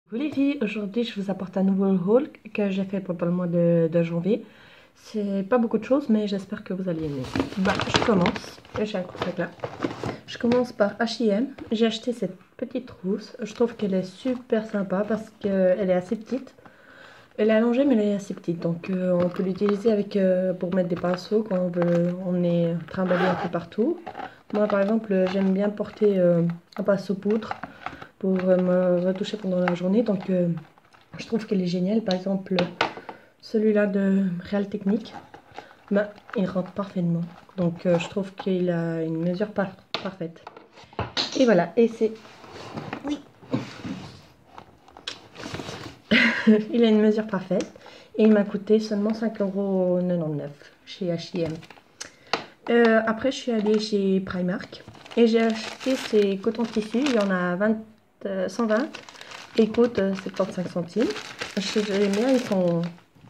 Coucou les filles, aujourd'hui je vous apporte un nouveau haul que j'ai fait pendant le mois de janvier. C'est pas beaucoup de choses mais j'espère que vous allez aimer. Je commence, j'ai un gros sac là. Je commence par H&M. J'ai acheté cette petite trousse. Je trouve qu'elle est super sympa parce qu'elle est assez petite. Elle est allongée mais elle est assez petite donc on peut l'utiliser avec pour mettre des pinceaux quand on est trimballé un peu partout. Moi par exemple j'aime bien porter un pinceau poudre pour me retoucher pendant la journée. Donc je trouve qu'elle est géniale. Par exemple, celui-là de Real Technique, ben, il rentre parfaitement. Donc je trouve qu'il a une mesure parfaite. Et voilà, et c'est... Oui. Il a une mesure parfaite. Et il m'a coûté seulement 5,99 € chez H&M. Après, je suis allée chez Primark. Et j'ai acheté ces cotons-tissus. Il y en a 120. Et ils coûtent 75 centimes. J'aime bien, ils sont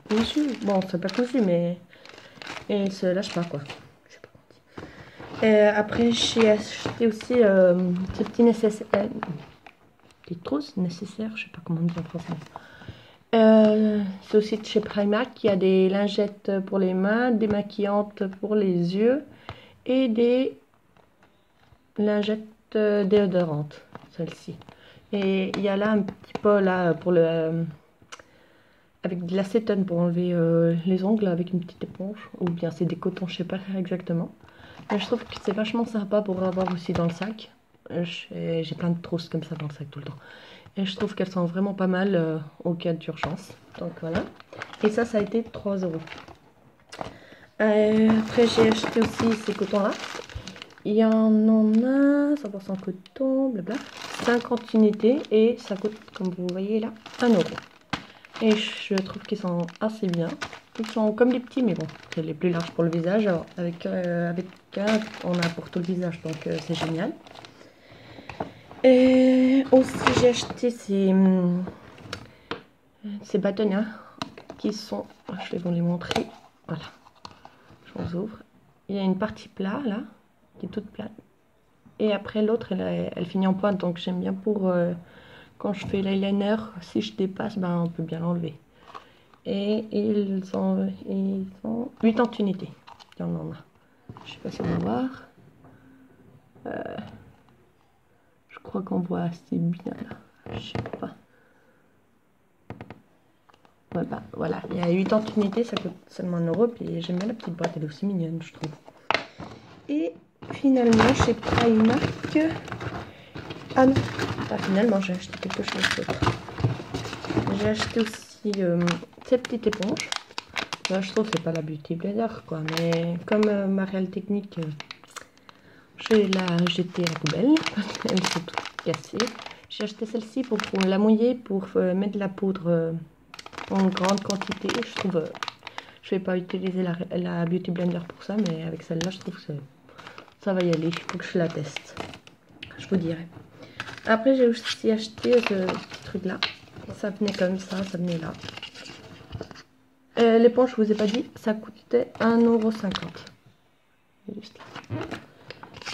cousus. Bon, c'est pas cousu, mais ils se lâchent pas, quoi. Je sais pas comment dire. Après, j'ai acheté aussi ces petits nécessaires. Des trousses nécessaires, je sais pas comment dire en français. C'est aussi de chez Primark. Il y a des lingettes pour les mains, des maquillantes pour les yeux et des lingettes déodorantes, celle-ci. Et il y a là un petit pot là pour le avec de l'acétone pour enlever les ongles avec une petite éponge, ou bien c'est des cotons, je sais pas exactement. Mais je trouve que c'est vachement sympa pour avoir aussi dans le sac. J'ai plein de trousses comme ça dans le sac tout le temps. Et je trouve qu'elles sont vraiment pas mal au cas d'urgence. Donc voilà. Et ça a été 3 €. Après j'ai acheté aussi ces cotons-là. Il y en a 100% coton, blabla. 50 unités et ça coûte, comme vous voyez là, 1 €. Et je trouve qu'ils sont assez bien. Ils sont comme des petits, mais bon, c'est les plus larges pour le visage. Alors, avec un, on a pour tout le visage, donc c'est génial. Et aussi, j'ai acheté ces bâtonnets qui sont... Je vais vous les montrer. Voilà, je vous ouvre. Il y a une partie plate là, qui est toute plate. Et après l'autre, elle finit en pointe, donc j'aime bien pour... quand je fais l'eyeliner, si je dépasse, ben, on peut bien l'enlever. Et ils ont 80 unités. Il y en a. Je sais pas si on va voir. Je crois qu'on voit assez bien là. Je sais pas. Ouais, bah, voilà, il y a 80 unités, ça coûte seulement 1 €. Puis j'aime bien la petite boîte, elle est aussi mignonne, je trouve. Et finalement, chez Primark. Ah non, pas finalement, j'ai acheté quelque chose d'autre. J'ai acheté aussi cette petite éponge. Là, je trouve que c'est pas la Beauty Blender, quoi. Mais comme ma Real Technique, je vais la jeter à la poubelle. Elle s'est toute cassée. J'ai acheté celle-ci pour la mouiller, pour mettre de la poudre en grande quantité. Je trouve, je vais pas utiliser la Beauty Blender pour ça, mais avec celle-là, je trouve que ça va y aller. Il faut que je la teste. Je vous dirai. Après, j'ai aussi acheté ce petit truc-là. Ça venait comme ça venait là. L'éponge, je vous ai pas dit, ça coûtait 1,50 €. Juste là.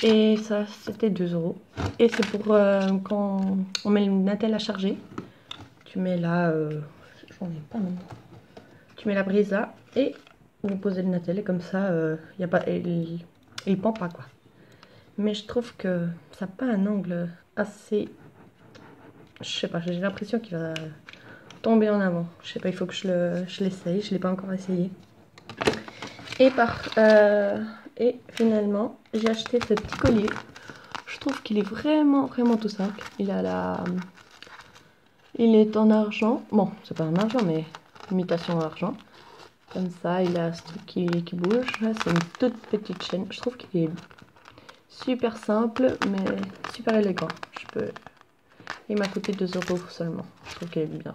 Et ça, c'était 2 €. Et c'est pour quand on met le Natel à charger. Tu mets là, j'en ai pas maintenant. Tu mets la prise là et vous posez le Natel et comme ça, y a pas, il pend pas, quoi. Mais je trouve que ça n'a pas un angle assez... Je sais pas, j'ai l'impression qu'il va tomber en avant. Je sais pas, il faut que je l'essaye. Je l'ai pas encore essayé. Et finalement, j'ai acheté ce petit collier. Je trouve qu'il est vraiment tout simple. Il est en argent. Bon, c'est pas en argent, mais imitation argent. Comme ça, il a ce truc qui bouge. C'est une toute petite chaîne. Je trouve qu'il est super simple, mais super élégant. Il m'a coûté 2 € seulement. Je trouve qu'il est bien.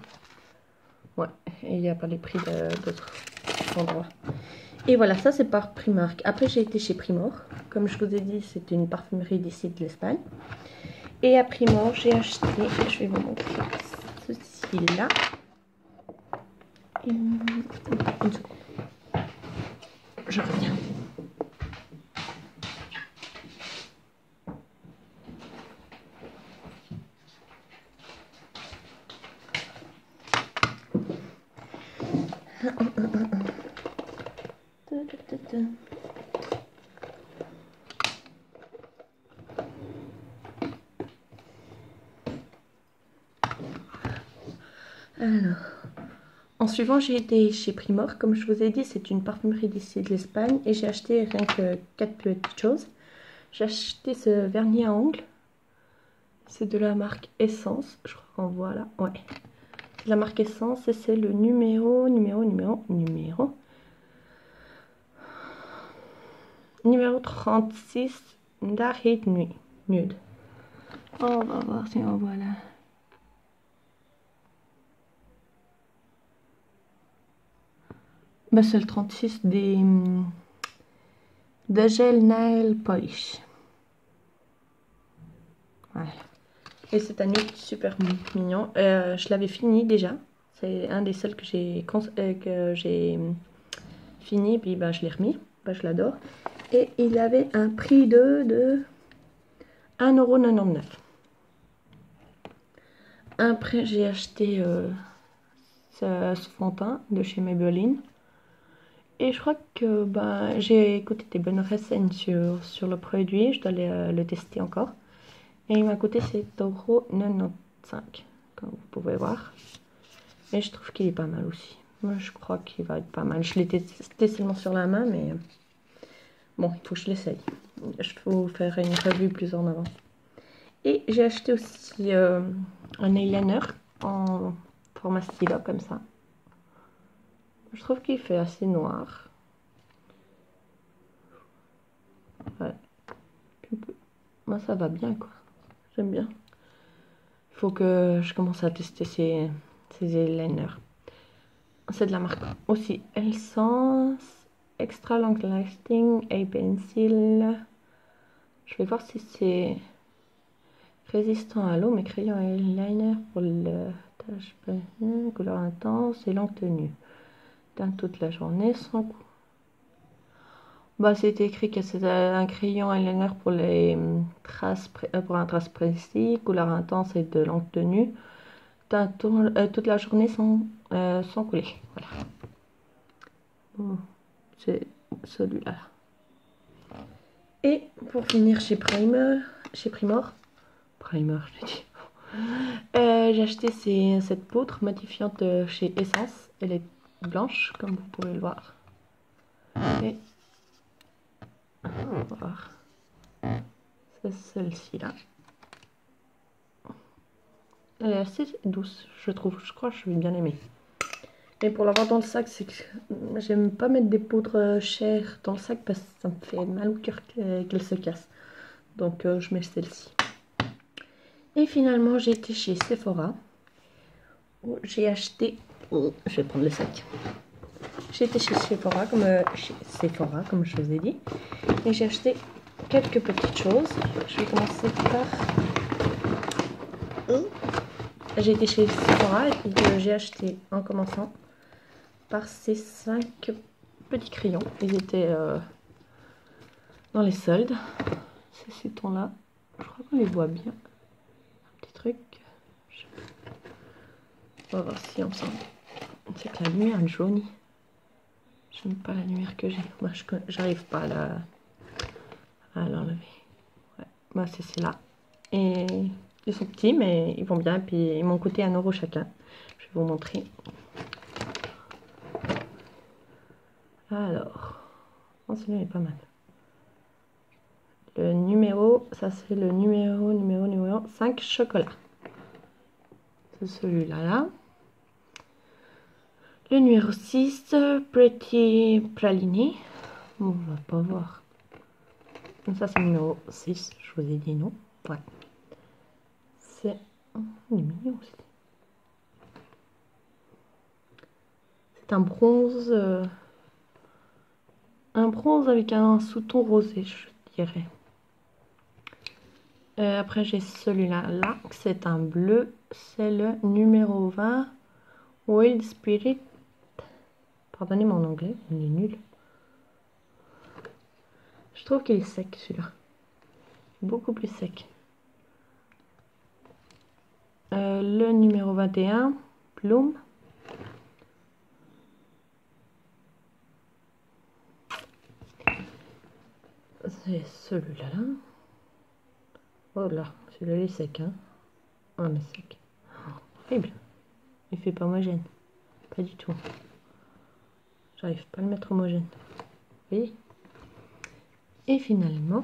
Ouais, et il n'y a pas les prix d'autres endroits. Et voilà, ça c'est par Primark. Après j'ai été chez Primor. Comme je vous ai dit, c'était une parfumerie d'ici de l'Espagne. Et à Primor, j'ai acheté, je vais vous montrer ceci là. Une seconde. Je reviens. Alors, en suivant, j'ai été chez Primor. Comme je vous ai dit, c'est une parfumerie d'ici de l'Espagne. Et j'ai acheté rien que 4 petites choses. J'ai acheté ce vernis à ongles. C'est de la marque Essence. Je crois qu'on voit là. Ouais. C'est de la marque Essence. Et c'est le numéro 36 d'Arrêt Nuit. Nude. Oh, on va voir si on voit là. Bah, c'est le 36 de gel nail polish. Voilà. Et c'est un nude super mignon. Je l'avais fini déjà. C'est un des seuls que j'ai fini. Puis bah, je l'ai remis. Bah, je l'adore. Et il avait un prix de 1,99 €. Après, j'ai acheté ce fond de teint de chez Maybelline. Et je crois que bah, j'ai écouté des bonnes recensions sur le produit. Je dois le tester encore. Et il m'a coûté 7,95 €, comme vous pouvez voir. Et je trouve qu'il est pas mal aussi. Moi, je crois qu'il va être pas mal. Je l'ai testé seulement sur la main, mais bon, il faut que je l'essaye. Je vais vous faire une revue plus en avant. Et j'ai acheté aussi un eyeliner en format stylo, comme ça. Je trouve qu'il fait assez noir. Ouais. Moi, ça va bien, quoi. J'aime bien. Il faut que je commence à tester ces eyeliners. C'est de la marque aussi Essence Extra Long Lasting Eye Pencil. Je vais voir si c'est résistant à l'eau, mais crayon eyeliner pour le tâche couleur intense et longue tenue. Teint toute la journée sans coup. Bah, c'est écrit que c'est un crayon eyeliner pour les traces pour un trace précis, couleur intense et de longue tenue. Teint toute la journée sans couler. Voilà. Bon, c'est celui-là. Et pour finir chez Primor, je dis. J'ai acheté cette poudre modifiante chez Essence. Elle est blanche, comme vous pouvez le voir. Et on va voir. C'est celle-ci là. Elle est assez douce, je trouve. Je crois que je vais bien aimer. Et pour l'avoir dans le sac, c'est que j'aime pas mettre des poudres chères dans le sac parce que ça me fait mal au cœur qu'elle se casse. Donc je mets celle-ci. Et finalement, j'ai été chez Sephora. Où j'ai acheté... Oh, je vais prendre le sac. J'ai été chez Sephora, comme je vous ai dit. Et j'ai acheté quelques petites choses. Je vais commencer par... J'ai été chez Sephora et j'ai acheté, en commençant, par ces 5 petits crayons. Ils étaient dans les soldes. C'est ces tons-là. Je crois qu'on les voit bien. Un petit truc. On va voir si on sent. C'est que la lumière est jaunie. Je n'aime pas la lumière que j'ai. Moi, j'arrive pas à l'enlever. Ouais. Moi, c'est celle-là. Et ils sont petits, mais ils vont bien. Et puis, ils m'ont coûté 1 € chacun. Je vais vous montrer. Alors, celui-là est pas mal. Le numéro, ça c'est le numéro 5 chocolat. C'est celui-là. Là. Le numéro 6, Pretty Praliné. On va pas voir. Ça c'est le numéro 6, je vous ai dit non. Ouais. C'est... Oh, il est mignon aussi. C'est un bronze... avec un sous-ton rosé, je dirais. Après j'ai celui-là, c'est un bleu, c'est le numéro 20, Wild Spirit. Pardonnez mon anglais, il est nul. Je trouve qu'il est sec celui-là, beaucoup plus sec. Le numéro 21, Plume. c'est celui-là. Là. Oh là, celui-là il est sec. Hein. Oh mais sec. Horrible. Il fait pas homogène. Pas du tout. J'arrive pas à le mettre homogène. Vous voyez? Et finalement,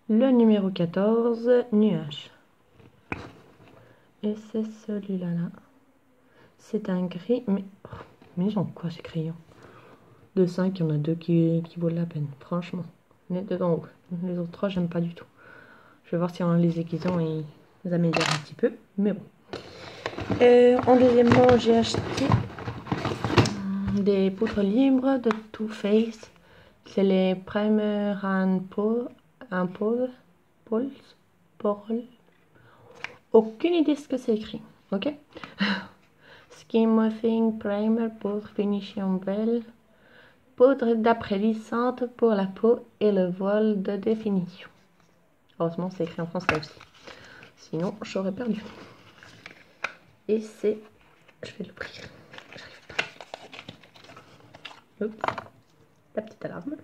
le numéro 14, nuage. Et c'est celui-là. Là. C'est un gris, mais ils ont quoi ces crayons? De 5, il y en a 2 qui vaut la peine, franchement. Les deux en haut. Les autres 3, j'aime pas du tout. Je vais voir si en les aiguisant, ils améliorent un petit peu. Mais bon. En deuxièmement, j'ai acheté des poudres libres de Too Faced. C'est les Primer and Pole. Aucune idée ce que c'est écrit. Ok. Skin Mothing Primer Poudre Finition Belle. Poudre d'après-lissante pour la peau et le voile de définition. Heureusement, c'est écrit en français aussi. Sinon, j'aurais perdu. Et c'est... Je vais l'ouvrir. J'arrive pas. Oups. La petite alarme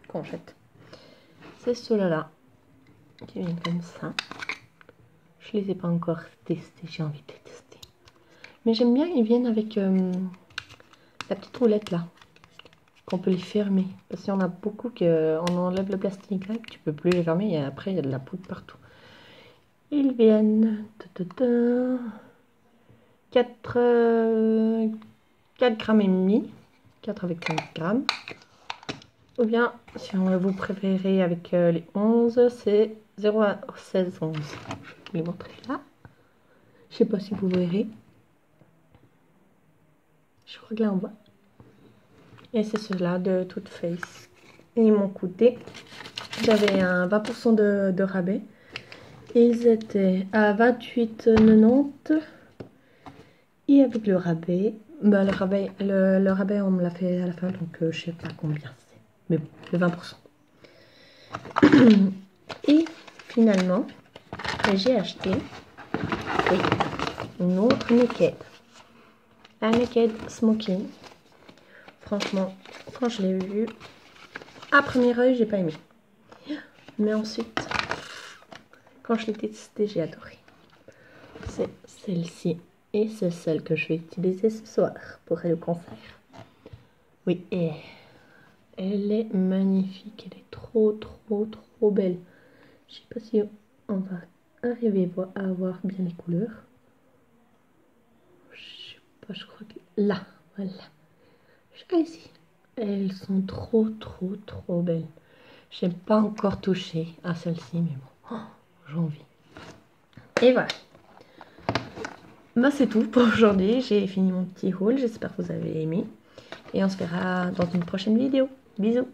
qu'on jette. C'est ceux-là qui viennent comme ça. Je les ai pas encore testés. J'ai envie de les tester. Mais j'aime bien, ils viennent avec la petite roulette là. Qu'on peut les fermer. Parce qu'il y en a beaucoup qu'on enlève le plastique là, tu peux plus les fermer et après il y a de la poudre partout. Ils viennent 4 grammes et demi. 4 avec 5 grammes. Ou bien, si vous préférez avec les 11, c'est 0 à 16, 11. Je vais vous les montrer là. Je sais pas si vous verrez. Je crois que là on voit. Et c'est ceux-là de Too Faced. Ils m'ont coûté. J'avais un 20% de rabais. Ils étaient à 28,90. Et avec le rabais, bah le rabais on me l'a fait à la fin, donc je sais pas combien c'est. Mais bon, le 20%. Et finalement, j'ai acheté une autre Naked. La Naked Smoking. Franchement, quand je l'ai vue, à premier œil, j'ai pas aimé. Mais ensuite, quand je l'ai testée, j'ai adoré. C'est celle-ci. Et c'est celle que je vais utiliser ce soir pour le concert. Oui, et elle est magnifique. Elle est trop belle. Je sais pas si on va arriver à voir bien les couleurs. Je sais pas, je crois que... Là, voilà. Ici. Elles sont trop belles. J'ai pas encore touché à celle-ci, mais bon, j'ai envie. Et voilà. Bah c'est tout pour aujourd'hui. J'ai fini mon petit haul. J'espère que vous avez aimé. Et on se verra dans une prochaine vidéo. Bisous.